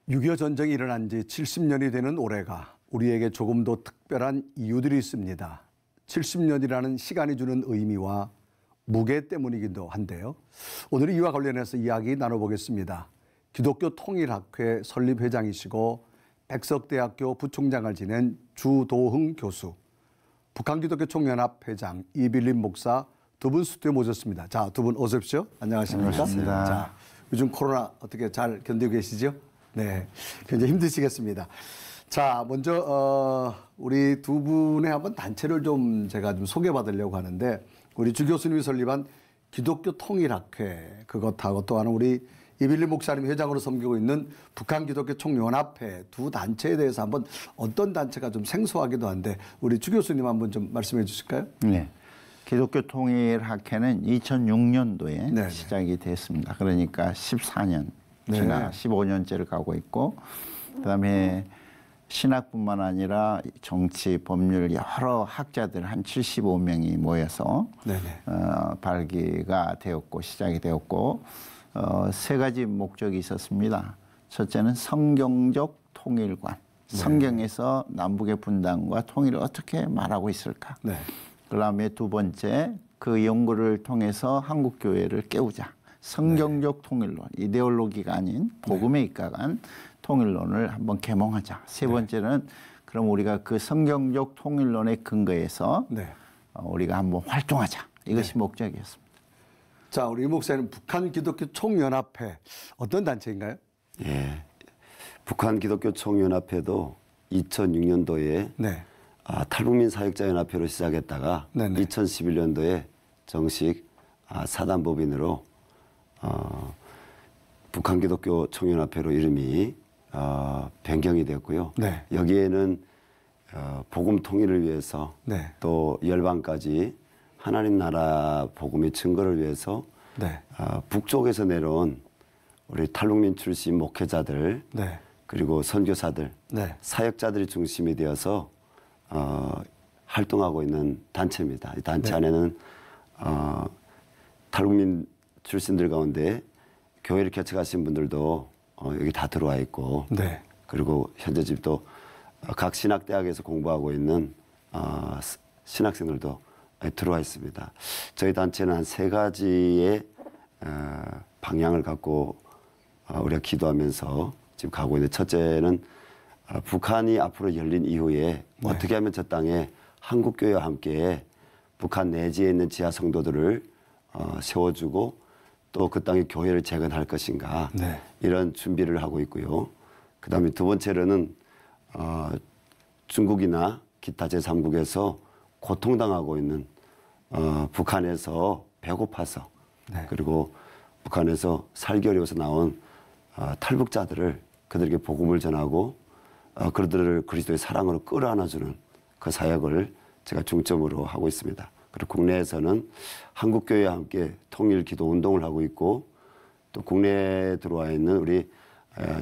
6.25 전쟁이 일어난 지 70년이 되는 올해가 우리에게 조금 더 특별한 이유들이 있습니다. 70년이라는 시간이 주는 의미와 무게 때문이기도 한데요. 오늘은 이와 관련해서 이야기 나눠보겠습니다. 기독교 통일학회 설립회장이시고 백석대학교 부총장을 지낸 주도흥 교수, 북한기독교총연합 회장 이빌림 목사 두 분 스튜디오에 모셨습니다. 자, 두 분 어서 오십시오. 안녕하십니까? 반갑습니다. 자, 요즘 코로나 어떻게 잘 견디고 계시죠? 네, 굉장히 힘드시겠습니다. 자, 먼저 우리 두 분의 한번 단체를 제가 좀 소개받으려고 하는데, 우리 주 교수님이 설립한 기독교 통일학회, 그것하고 또 하나 우리 이빌림 목사님 회장으로 섬기고 있는 북한기독교 총연합회 두 단체에 대해서 한번 어떤 단체가 좀 생소하기도 한데 우리 주 교수님 한번 좀 말씀해 주실까요? 네. 기독교 통일학회는 2006년도에 네네. 시작이 됐습니다. 그러니까 14년 지나 네. 15년째를 가고 있고, 그다음에 신학뿐만 아니라 정치, 법률 여러 학자들 한 75명이 모여서 발기가 되었고 시작이 되었고, 세 가지 목적이 있었습니다. 첫째는 성경적 통일관, 성경에서 남북의 분단과 통일을 어떻게 말하고 있을까. 네. 그다음에 두 번째, 그 연구를 통해서 한국 교회를 깨우자. 성경적 통일론, 이데올로기가 아닌 복음에 입각한 통일론을 한번 계몽하자. 세 번째는 그럼 우리가 그 성경적 통일론의 근거에서 우리가 한번 활동하자. 이것이 목적이었습니다. 자, 우리 목사님 북한기독교 총연합회 어떤 단체인가요? 예, 북한기독교 총연합회도 2006년도에 탈북민 사역자연합회로 시작했다가 2011년도에 정식 사단법인으로 북한기독교 총연합회로 이름이 변경이 되었고요. 여기에는 복음 통일을 위해서 또 열방까지 하나님 나라 복음의 증거를 위해서 북쪽에서 내려온 우리 탈북민 출신 목회자들 그리고 선교사들, 사역자들이 중심이 되어서 활동하고 있는 단체입니다. 이 단체 안에는 탈북민 출신들 가운데 교회를 개척하신 분들도 여기 다 들어와 있고, 그리고 현재 집도 각 신학대학에서 공부하고 있는 신학생들도 들어와 있습니다. 저희 단체는 한 세 가지의 방향을 갖고 우리가 기도하면서 지금 가고 있는데, 첫째는 북한이 앞으로 열린 이후에 어떻게 하면 저 땅에 한국교회와 함께 북한 내지에 있는 지하 성도들을 세워주고 또 그 땅에 교회를 재건할 것인가, 이런 준비를 하고 있고요. 그 다음에 두 번째로는 중국이나 기타 제3국에서 고통당하고 있는 북한에서 배고파서 그리고 북한에서 살기 어려워서 나온 탈북자들을 그들에게 복음을 전하고 그들을 그리스도의 사랑으로 끌어안아주는 그 사역을 제가 중점으로 하고 있습니다. 그리고 국내에서는 한국교회와 함께 통일 기도 운동을 하고 있고, 또 국내에 들어와 있는 우리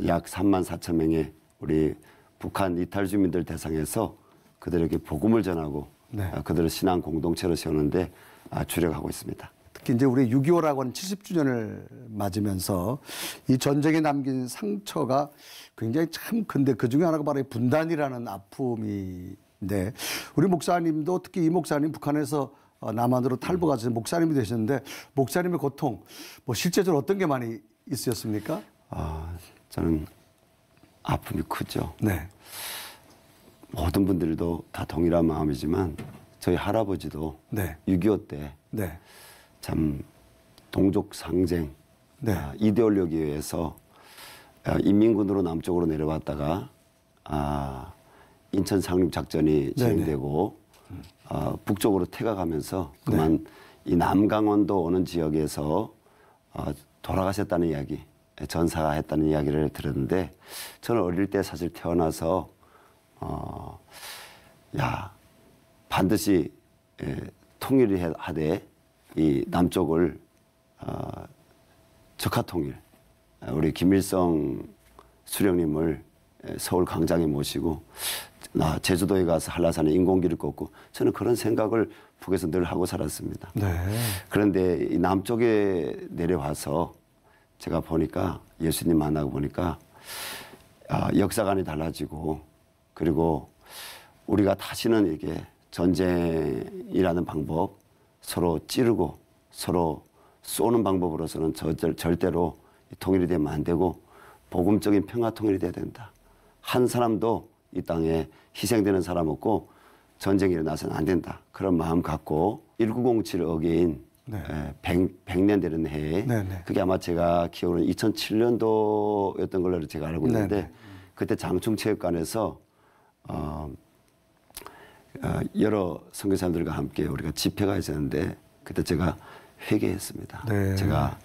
약 3만 4천 명의 우리 북한 이탈 주민들 대상에서 그들에게 복음을 전하고 그들을 신앙 공동체로 세우는데 주력하고 있습니다. 특히 이제 우리 6.25라고 하는 70주년을 맞으면서 이 전쟁에 남긴 상처가 굉장히 참 큰데, 그 중에 하나가 바로 분단이라는 아픔인데, 우리 목사님도 특히 이 목사님 북한에서 남한으로 탈북하셔서 목사님이 되셨는데, 목사님의 고통 뭐 실제적으로 어떤 게 많이 있으셨습니까? 저는 아픔이 크죠. 모든 분들도 다 동일한 마음이지만 저희 할아버지도 6.25 때 참 동족 상쟁, 이데올로기에 의해서 인민군으로 남쪽으로 내려왔다가 인천 상륙 작전이 진행되고 북쪽으로 퇴각하면서 그만 이 남강원도 오는 지역에서 돌아가셨다는 이야기, 전사했다는 이야기를 들었는데, 저는 어릴 때 사실 태어나서 반드시 통일을 하되 이 남쪽을 적화통일, 우리 김일성 수령님을 서울 광장에 모시고 제주도에 가서 한라산에 인공기를 꽂고, 저는 그런 생각을 북에서 늘 하고 살았습니다. 그런데 이 남쪽에 내려와서 제가 보니까, 예수님 만나고 보니까 역사관이 달라지고 그리고 우리가 다시는 이게 전쟁이라는 방법 서로 찌르고 서로 쏘는 방법으로서는 절대로 통일이 되면 안 되고 복음적인 평화 통일이 돼야 된다. 한 사람도 이 땅에 희생되는 사람 없고 전쟁이 일어나서는 안 된다. 그런 마음 갖고 1907 어게인 네. 100년 되는 해에 네네. 그게 아마 제가 기억으로는 2007년도였던 걸로 제가 알고 있는데 네네. 그때 장충체육관에서 여러 선교사님들과 함께 우리가 집회가 있었는데 그때 제가 회개했습니다. 네. 제가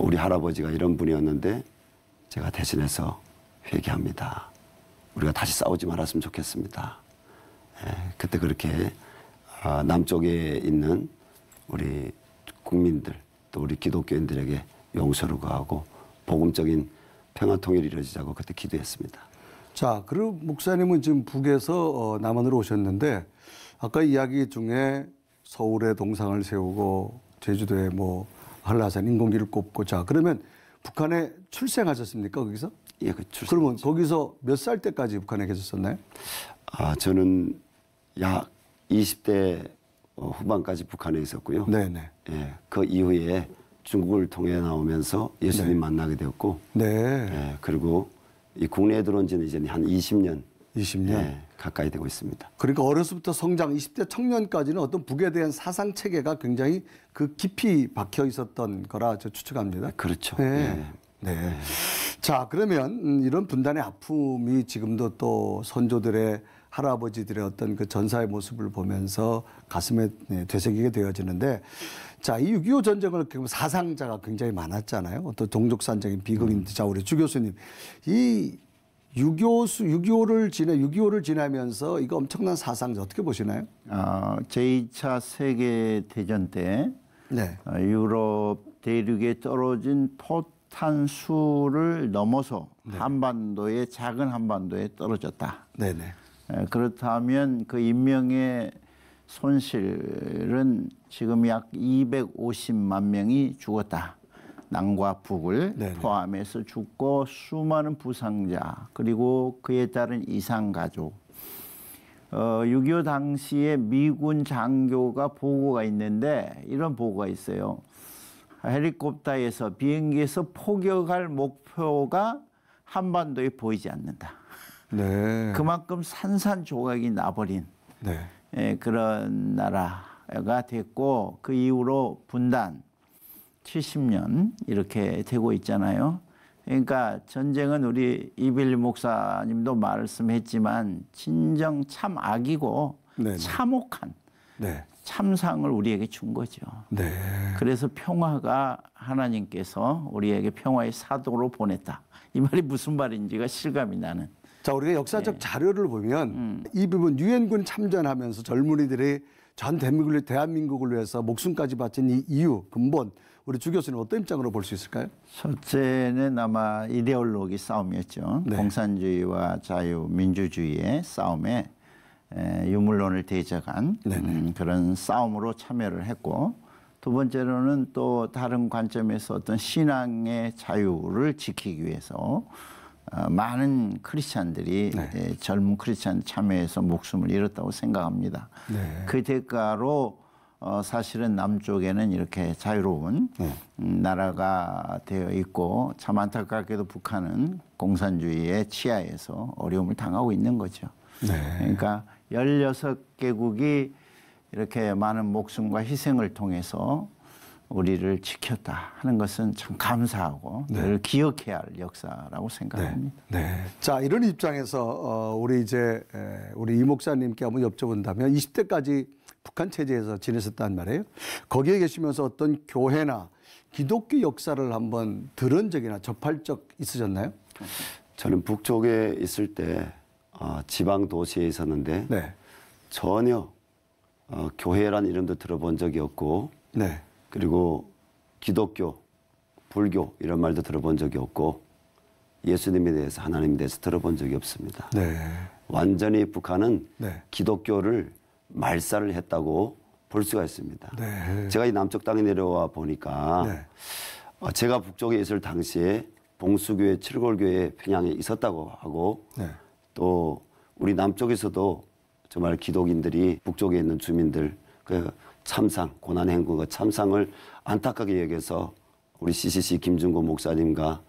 우리 할아버지가 이런 분이었는데 제가 대신해서 회개합니다. 우리가 다시 싸우지 말았으면 좋겠습니다. 그때 그렇게 남쪽에 있는 우리 국민들 또 우리 기독교인들에게 용서를 구하고 복음적인 평화 통일이 이루어지자고 그때 기도했습니다. 자, 그리고 목사님은 지금 북에서 남한으로 오셨는데 아까 이야기 중에 서울에 동상을 세우고 제주도에 뭐 한라산 인공기를 꼽고 자 그러면 북한에 출생하셨습니까 거기서? 예, 그 출생. 그러면 거기서 몇 살 때까지 북한에 계셨었나요? 저는 약 20대 후반까지 북한에 있었고요. 네네. 예, 그 이후에 중국을 통해 나오면서 예수님 네. 만나게 되었고, 네. 예, 그리고 이 국내에 들어온 지는 이제 한 20년, 20년. 예, 가까이 되고 있습니다. 그러니까 어려서부터 성장 20대 청년까지는 어떤 북에 대한 사상 체계가 굉장히 그 깊이 박혀 있었던 거라 저 추측합니다. 그렇죠. 네. 예. 네. 자, 그러면 이런 분단의 아픔이 지금도 또 선조들의 할아버지들의 어떤 그 전사의 모습을 보면서 가슴에 되새기게 되어지는데 자, 이 6.25 전쟁을 보면 사상자가 굉장히 많았잖아요. 어떤 종족산적인 비극인데 자, 우리 주 교수님 이 6.25를 지나면서 이거 엄청난 사상자 어떻게 보시나요? 제2차 세계대전 때 네. 유럽 대륙에 떨어진 포탄수를 넘어서 한반도에 작은 한반도에 떨어졌다. 네네. 그렇다면 그 인명의 손실은 지금 약 250만 명이 죽었다. 남과 북을 네네. 포함해서 죽고 수많은 부상자 그리고 그에 따른 이상가족 6.25 당시에 미군 장교가 보고가 있는데 이런 보고가 있어요. 헬리콥터에서 비행기에서 포격할 목표가 한반도에 보이지 않는다. 네. 그만큼 산산조각이 나버린 네. 그런 나라가 됐고 그 이후로 분단 70년 이렇게 되고 있잖아요. 그러니까 전쟁은 우리 이빌리 목사님도 말씀했지만 진정 참 악이고 네네. 참혹한 네. 참상을 우리에게 준 거죠. 네. 그래서 평화가 하나님께서 우리에게 평화의 사도로 보냈다. 이 말이 무슨 말인지가 실감이 나는. 자, 우리가 역사적 자료를 보면 이 부분 유엔군 참전하면서 젊은이들이 전 대한민국을 위해서 목숨까지 바친 이 이유, 근본 우리 주 교수님 어떤 입장으로 볼 수 있을까요? 첫째는 아마 이데올로기 싸움이었죠. 네. 공산주의와 자유민주주의의 싸움에 유물론을 대적한 그런 싸움으로 참여를 했고 두 번째로는 또 다른 관점에서 어떤 신앙의 자유를 지키기 위해서 많은 크리스찬들이 젊은 크리스찬 참여해서 목숨을 잃었다고 생각합니다. 네. 그 대가로 사실은 남쪽에는 이렇게 자유로운 나라가 되어 있고 참 안타깝게도 북한은 공산주의의 치하에서 어려움을 당하고 있는 거죠. 네. 그러니까 16개국이 이렇게 많은 목숨과 희생을 통해서 우리를 지켰다 하는 것은 참 감사하고 늘 기억해야 할 역사라고 생각합니다. 네. 자, 이런 입장에서 우리 이제 우리 이 목사님께 한번 여쭤본다면 20대까지 북한 체제에서 지내셨단 말이에요. 거기에 계시면서 어떤 교회나 기독교 역사를 한번 들은 적이나 접할 적 있으셨나요? 저는 북쪽에 있을 때 지방 도시에 있었는데 네. 전혀 교회란 이름도 들어본 적이 없고 네. 그리고 기독교, 불교 이런 말도 들어본 적이 없고 예수님에 대해서 하나님에 대해서 들어본 적이 없습니다. 네. 완전히 북한은 네. 기독교를 말살을 했다고 볼 수가 있습니다. 네. 제가 이 남쪽 땅에 내려와 보니까 네. 제가 북쪽에 있을 당시에 봉수교회, 칠골교회 평양에 있었다고 하고 네. 또 우리 남쪽에서도 정말 기독인들이 북쪽에 있는 주민들 그 참상, 고난 행군과 참상을 안타깝게 여겨서 우리 CCC 김준고 목사님과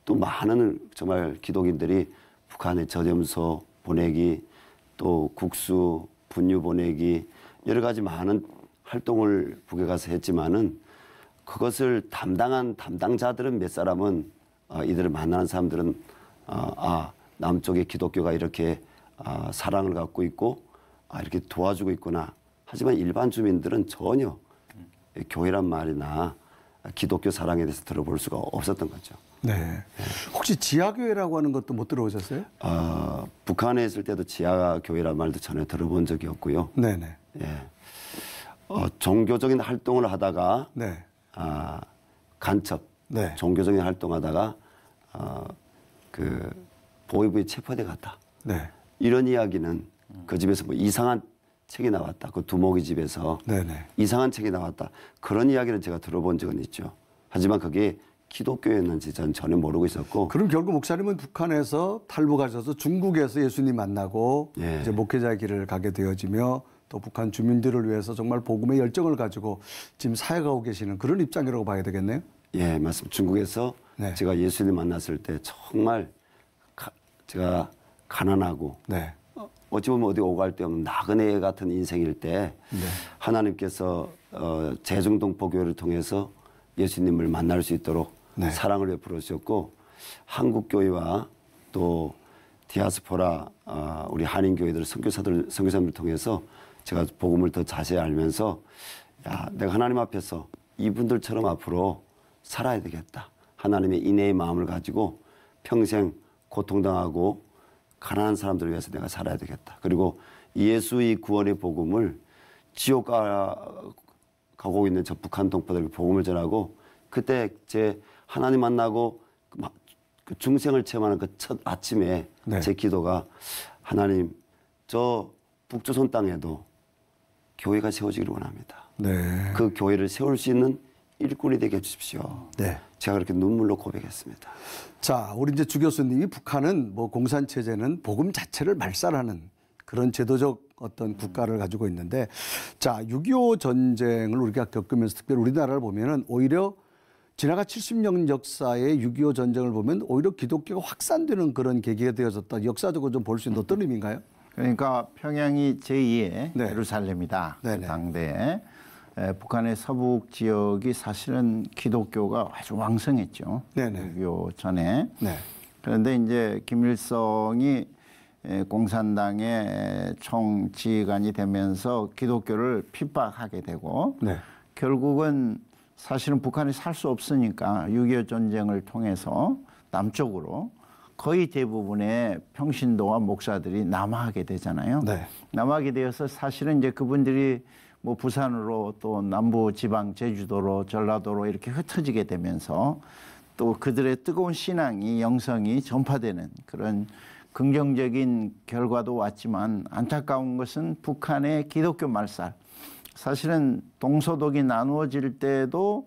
또 많은 정말 기독인들이 북한에 저점소 보내기 또 국수, 분유 보내기 여러 가지 많은 활동을 북에 가서 했지만은 그것을 담당한 담당자들은 몇 사람은 이들을 만나는 사람들은 남쪽의 기독교가 이렇게 사랑을 갖고 있고 이렇게 도와주고 있구나. 하지만 일반 주민들은 전혀 교회란 말이나 기독교 사랑에 대해서 들어볼 수가 없었던 거죠. 네. 혹시 지하교회라고 하는 것도 못 들어보셨어요? 북한에 있을 때도 지하교회란 말도 전혀 들어본 적이 없고요. 네네. 예. 종교적인 활동을 하다가 네. 간첩, 네. 종교적인 활동하다가 그 보위부에 체포돼 갔다. 네. 이런 이야기는 그 집에서 뭐 이상한 책이 나왔다. 그 두목이 집에서 네네. 이상한 책이 나왔다. 그런 이야기는 제가 들어본 적은 있죠. 하지만 그게 기독교였는지 저는 전혀 모르고 있었고. 그럼 결국 목사님은 북한에서 탈북하셔서 중국에서 예수님 만나고 예. 이제 목회자의 길을 가게 되어지며 또 북한 주민들을 위해서 정말 복음의 열정을 가지고 지금 사역하고 계시는 그런 입장이라고 봐야 되겠네요. 예, 맞습니다. 중국에서 네. 제가 예수님 만났을 때 정말 제가 가난하고 네. 어찌 보면 어디 오갈 데 없는 나그네 같은 인생일 때 네. 하나님께서 제중동포교회를 통해서 예수님을 만날 수 있도록 네. 사랑을 베풀어 주셨고 한국교회와 또 디아스포라 우리 한인교회들 선교사님을 통해서 제가 복음을 더 자세히 알면서 내가 하나님 앞에서 이분들처럼 앞으로 살아야 되겠다. 하나님의 인애의 마음을 가지고 평생 고통당하고 가난한 사람들을 위해서 내가 살아야 되겠다. 그리고 예수의 구원의 복음을 지옥 가고 있는 저 북한 동포들에게 복음을 전하고 그때 제 하나님 만나고 그 중생을 체험하는 그 첫 아침에 네. 제 기도가 하나님 저 북조선 땅에도 교회가 세워지기를 원합니다. 네. 그 교회를 세울 수 있는 일꾼이 되게 해주십시오. 네. 제가 그렇게 눈물로 고백했습니다. 자, 우리 이제 주 교수님이 북한은 뭐 공산체제는 복음 자체를 말살하는 그런 제도적 어떤 국가를 가지고 있는데 자, 6.25 전쟁을 우리가 겪으면서 특별히 우리나라를 보면은 오히려 지나가 70년 역사의 6.25 전쟁을 보면 오히려 기독교가 확산되는 그런 계기가 되어졌다. 역사적으로 좀 볼 수 있는 어떤 의미인가요? 그러니까 평양이 제2의 네. 예루살렘이다. 네네. 당대에 북한의 서북 지역이 사실은 기독교가 아주 왕성했죠. 네네. 6.25 전에. 네. 그런데 이제 김일성이 공산당의 총지휘관이 되면서 기독교를 핍박하게 되고 네. 결국은 사실은 북한이 살 수 없으니까 6.25 전쟁을 통해서 남쪽으로 거의 대부분의 평신도와 목사들이 남하하게 되잖아요. 네. 남하게 되어서 사실은 이제 그분들이 뭐 부산으로 또 남부 지방 제주도로 전라도로 이렇게 흩어지게 되면서 또 그들의 뜨거운 신앙이 영성이 전파되는 그런 긍정적인 결과도 왔지만 안타까운 것은 북한의 기독교 말살. 사실은 동서독이 나누어질 때도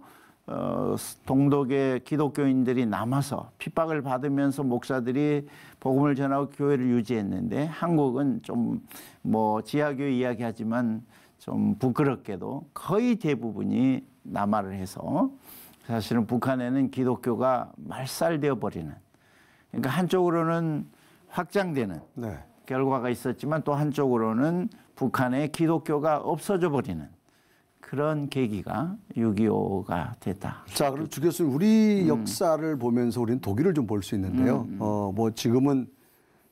동독의 기독교인들이 남아서 핍박을 받으면서 목사들이 복음을 전하고 교회를 유지했는데 한국은 좀 뭐 지하교회 이야기하지만 좀 부끄럽게도 거의 대부분이 남하를 해서 사실은 북한에는 기독교가 말살되어 버리는 그러니까 한쪽으로는 확장되는 네. 결과가 있었지만 또 한쪽으로는 북한의 기독교가 없어져 버리는 그런 계기가 6.25가 됐다. 자, 그럼 주 교수님 우리 역사를 보면서 우리는 독일을 좀 볼 수 있는데요. 뭐 지금은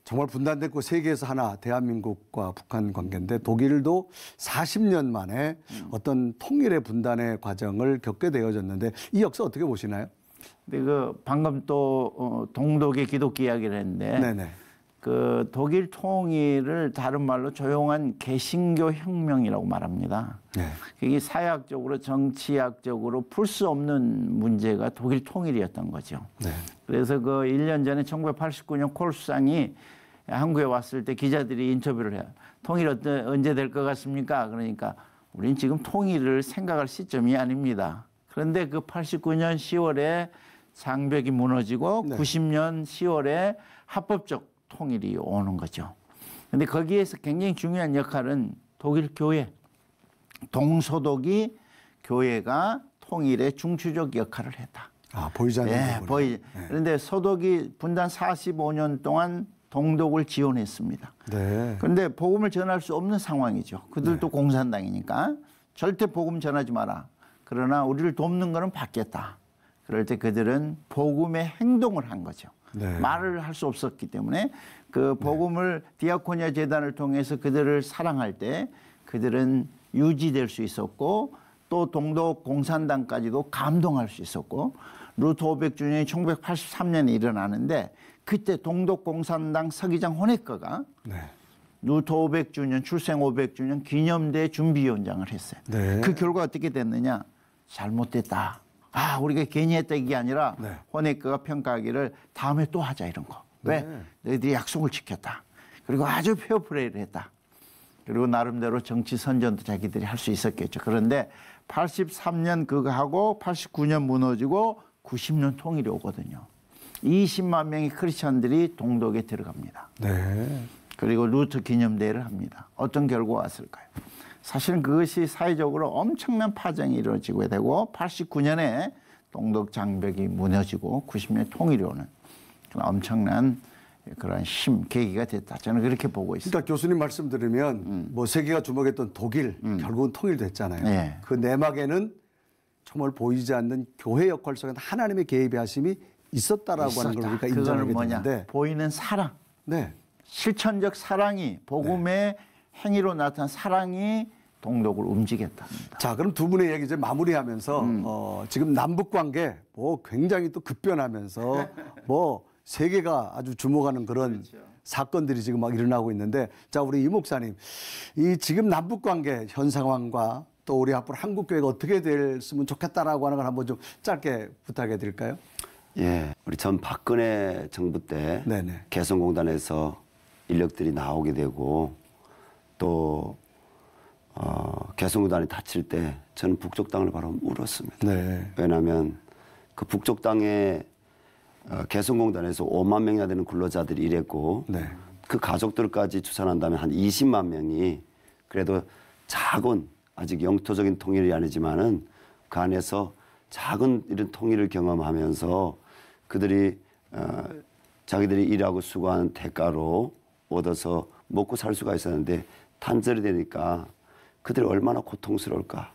정말 분단됐고 세계에서 하나 대한민국과 북한 관계인데 독일도 40년 만에 어떤 통일의 분단의 과정을 겪게 되어졌는데 이 역사 어떻게 보시나요? 근데 그 방금 또 동독의 기독교 이야기를 했는데 네네. 그 독일 통일을 다른 말로 조용한 개신교 혁명이라고 말합니다. 네. 이게 사회학적으로 정치학적으로 풀 수 없는 문제가 독일 통일이었던 거죠. 네. 그래서 그 1년 전에 1989년 콜 수상이 한국에 왔을 때 기자들이 인터뷰를 해요. 통일 언제 될 것 같습니까? 그러니까 우린 지금 통일을 생각할 시점이 아닙니다. 그런데 그 89년 10월에 장벽이 무너지고 네. 90년 10월에 합법적 통일이 오는 거죠. 근데 거기에서 굉장히 중요한 역할은 독일 교회, 동서독이 교회가 통일의 중추적 역할을 했다. 아, 보이지 않는 예, 부분. 네. 그런데 서독이 분단 45년 동안 동독을 지원했습니다. 네. 그런데 복음을 전할 수 없는 상황이죠. 그들도 공산당이니까 절대 복음 전하지 마라. 그러나 우리를 돕는 거는 받겠다. 그럴 때 그들은 복음의 행동을 한 거죠. 네. 말을 할 수 없었기 때문에 그 복음을 디아코니아 재단을 통해서 그들을 사랑할 때 그들은 유지될 수 있었고 또 동독 공산당까지도 감동할 수 있었고 루터 500주년이 1983년에 일어나는데 그때 동독 공산당 서기장 호네커가 네. 루터 500주년 출생 500주년 기념대 준비위원장을 했어요. 네. 그 결과 어떻게 됐느냐? 잘못됐다. 아, 우리가 괜히 했다 이게 아니라 네. 호네커가 평가하기를 다음에 또 하자 이런 거. 왜? 너희들이 약속을 지켰다. 그리고 아주 페어플레이를 했다. 그리고 나름대로 정치 선전도 자기들이 할 수 있었겠죠. 그런데 83년 그거 하고 89년 무너지고 90년 통일이 오거든요. 20만 명의 크리스천들이 동독에 들어갑니다. 네. 그리고 루터 기념대회를 합니다. 어떤 결과가 왔을까요? 사실은 그것이 사회적으로 엄청난 파장이 이루어지게 되고 89년에 동독 장벽이 무너지고 90년 통일이 오는 엄청난 그런 계기가 됐다. 저는 그렇게 보고 있습니다. 그러니까 교수님 말씀 들으면 뭐 세계가 주목했던 독일 결국은 통일됐잖아요. 네. 그 내막에는 정말 보이지 않는 교회 역할 속에 하나님의 개입의 하심이 있었다라고 하는 걸 우리가 인정하게 되는데 보이는 사랑. 네. 실천적 사랑이 복음의 행위로 나타난 사랑이 동독을 움직였답니다. 자, 그럼 두 분의 얘기 이제 마무리하면서 지금 남북 관계 뭐 굉장히 또 급변하면서 뭐 세계가 아주 주목하는 그런 사건들이 지금 막 일어나고 있는데 자, 우리 이 목사님 이 지금 남북 관계 현 상황과 또 우리 앞으로 한국 교회가 어떻게 됐으면 좋겠다라고 하는 걸 한번 좀 짧게 부탁해 드릴까요? 예, 우리 전 박근혜 정부 때 네네. 개성공단에서 인력들이 나오게 되고 또 개성공단이 닫힐 때 저는 북쪽 땅을 바로 울었습니다. 네. 왜냐하면 그 북쪽 땅에 개성공단에서 5만 명이나 되는 근로자들이 일했고 네. 그 가족들까지 추산한다면 한 20만 명이 그래도 작은 아직 영토적인 통일이 아니지만은 그 안에서 작은 이런 통일을 경험하면서 그들이 자기들이 일하고 수고하는 대가로 얻어서 먹고 살 수가 있었는데 단절이 되니까 그들이 얼마나 고통스러울까.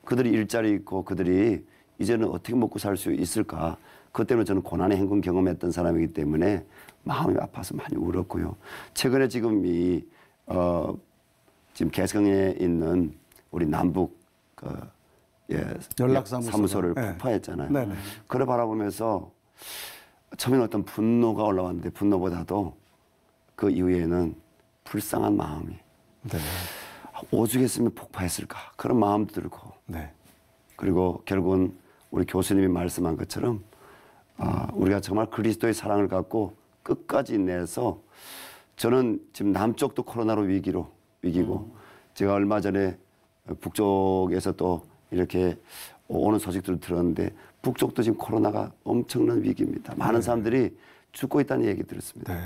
그들이 일자리 있고 그들이 이제는 어떻게 먹고 살 수 있을까. 그것 때문에 저는 고난의 행군 경험했던 사람이기 때문에 마음이 아파서 많이 울었고요. 최근에 지금 지금 개성에 있는 우리 남북 사무소를 네. 폭파했잖아요. 네네. 그걸 바라보면서 처음에는 어떤 분노가 올라왔는데 분노보다도 그 이후에는 불쌍한 마음이 네. 오죽했으면 폭파했을까 그런 마음도 들고 네. 그리고 결국은 우리 교수님이 말씀한 것처럼 우리가 정말 그리스도의 사랑을 갖고 끝까지 인내해서 저는 지금 남쪽도 코로나로 위기고 제가 얼마 전에 북쪽에서 또 이렇게 오는 소식들을 들었는데 북쪽도 지금 코로나가 엄청난 위기입니다. 많은 사람들이 죽고 있다는 얘기 들었습니다. 네.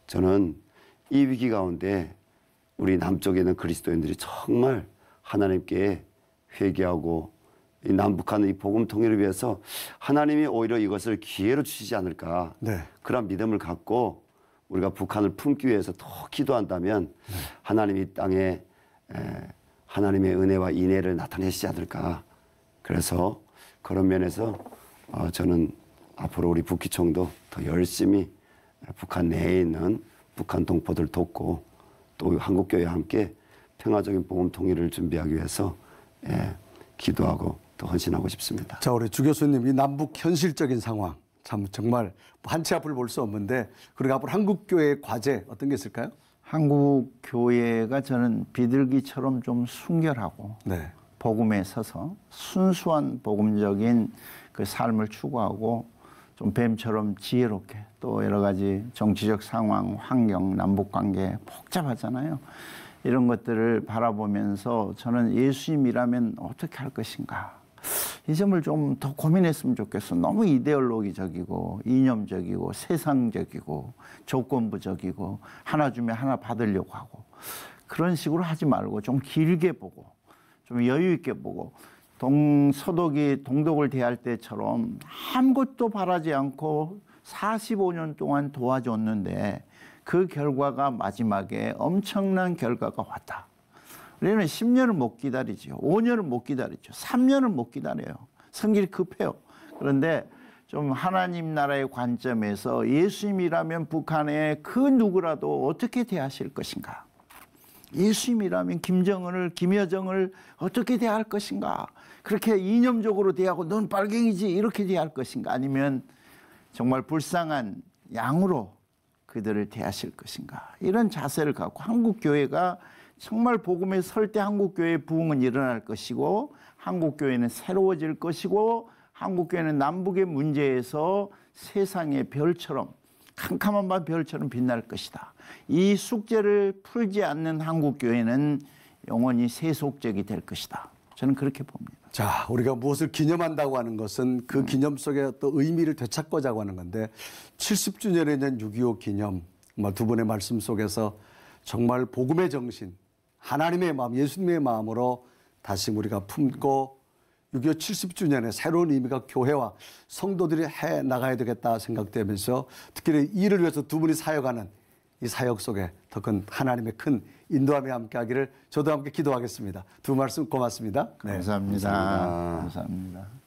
저는 이 위기 가운데 우리 남쪽에 있는 그리스도인들이 정말 하나님께 회개하고 이 남북한 이 복음 통일을 위해서 하나님이 오히려 이것을 기회로 주시지 않을까. 네. 그런 믿음을 갖고 우리가 북한을 품기 위해서 더 기도한다면 하나님이 이 땅에 하나님의 은혜와 인애를 나타내시지 않을까. 그래서 그런 면에서 저는 앞으로 우리 북기총도 더 열심히 북한 내에 있는 북한 동포들 돕고 또 한국교회와 함께 평화적인 복음 통일을 준비하기 위해서 기도하고 또 헌신하고 싶습니다. 자, 우리 주 교수님 이 남북 현실적인 상황 참 정말 한치 앞을 볼 수 없는데 그리고 앞으로 한국교회의 과제 어떤 게 있을까요? 한국 교회가 저는 비둘기처럼 좀 순결하고 네. 복음에 서서 순수한 복음적인 그 삶을 추구하고 좀 뱀처럼 지혜롭게 또 여러 가지 정치적 상황, 환경, 남북관계 복잡하잖아요. 이런 것들을 바라보면서 저는 예수님이라면 어떻게 할 것인가. 이 점을 좀 더 고민했으면 좋겠어. 너무 이데올로기적이고 이념적이고 세상적이고 조건부적이고 하나 주면 하나 받으려고 하고 그런 식으로 하지 말고 좀 길게 보고 좀 여유 있게 보고 서독이 동독을 대할 때처럼 아무것도 바라지 않고 45년 동안 도와줬는데 그 결과가 마지막에 엄청난 결과가 왔다. 우리는 10년을 못 기다리죠. 5년을 못 기다리죠. 3년을 못 기다려요. 성질이 급해요. 그런데 좀 하나님 나라의 관점에서 예수님이라면 북한의 그 누구라도 어떻게 대하실 것인가? 예수님이라면 김정은을, 김여정을 어떻게 대할 것인가? 그렇게 이념적으로 대하고 넌 빨갱이지 이렇게 대할 것인가? 아니면 정말 불쌍한 양으로 그들을 대하실 것인가? 이런 자세를 갖고 한국교회가 정말 복음에 설 때 한국교회의 부흥은 일어날 것이고 한국교회는 새로워질 것이고 한국교회는 남북의 문제에서 세상의 별처럼 캄캄한 밤 별처럼 빛날 것이다. 이 숙제를 풀지 않는 한국교회는 영원히 세속적이 될 것이다. 저는 그렇게 봅니다. 자, 우리가 무엇을 기념한다고 하는 것은 그 기념 속에 또 의미를 되찾고자 하는 건데 70주년에 된 6.25 기념 두 분의 말씀 속에서 정말 복음의 정신, 하나님의 마음, 예수님의 마음으로 다시 우리가 품고 6.25 70주년에 새로운 의미가 교회와 성도들이 해 나가야 되겠다 생각되면서 특히 이를 위해서 두 분이 사역하는 이 사역 속에 더 큰 하나님의 큰 인도함이 함께하기를 저도 함께 기도하겠습니다. 두 말씀 고맙습니다. 감사합니다. 감사합니다.